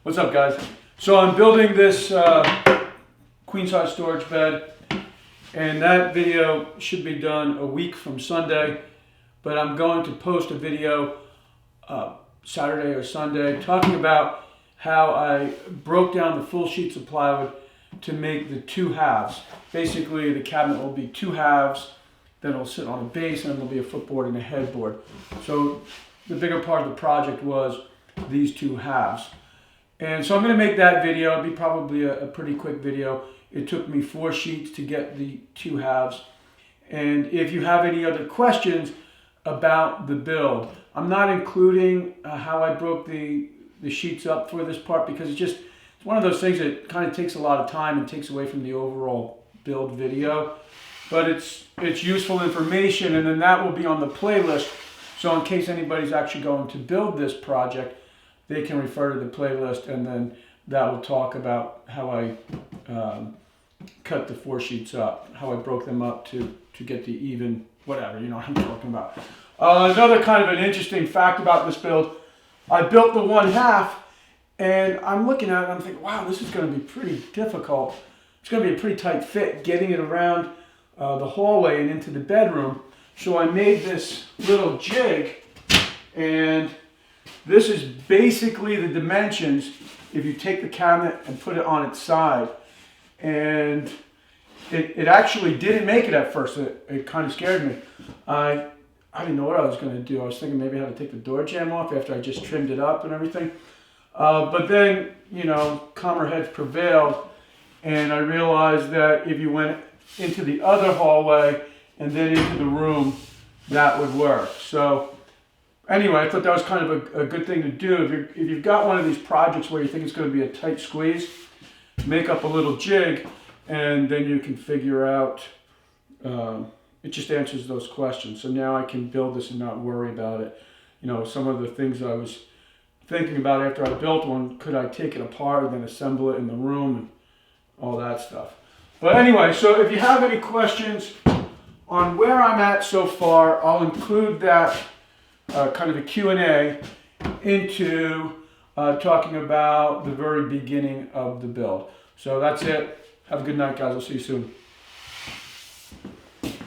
What's up, guys? So I'm building this queen size storage bed, and that video should be done a week from Sunday, but I'm going to post a video Saturday or Sunday talking about how I broke down the full sheets of plywood to make the two halves. Basically, the cabinet will be two halves, then it'll sit on a base, and there'll be a footboard and a headboard. So the bigger part of the project was these two halves. And so I'm going to make that video. It'll be probably a pretty quick video. It took me 4 sheets to get the two halves. And if you have any other questions about the build, I'm not including how I broke the sheets up for this part because it's one of those things that kind of takes a lot of time and takes away from the overall build video. But it's useful information, and then that will be on the playlist. So in case anybody's actually going to build this project, they can refer to the playlist, and then that will talk about how I cut the 4 sheets up, how I broke them up to get the even, whatever, you know what I'm talking about. Another kind of an interesting fact about this build, I built the one half, and I'm looking at it and I'm thinking, wow, this is going to be pretty difficult. It's going to be a pretty tight fit getting it around the hallway and into the bedroom. So I made this little jig, and this is basically the dimensions if you take the cabinet and put it on its side. And it actually didn't make it at first. It kind of scared me. I didn't know what I was going to do. I was thinking maybe I had to take the door jamb off after I just trimmed it up and everything. But then, you know, calmer heads prevailed, and I realized that if you went into the other hallway and then into the room, that would work. So anyway, I thought that was kind of a good thing to do. If you've got one of these projects where you think it's going to be a tight squeeze, make up a little jig, and then you can figure out, it just answers those questions. So now I can build this and not worry about it. You know, some of the things I was thinking about after I built one, could I take it apart and then assemble it in the room and all that stuff. But anyway, so if you have any questions on where I'm at so far, I'll include that kind of a Q&A into talking about the very beginning of the build. So that's it. Have a good night, guys. I'll see you soon.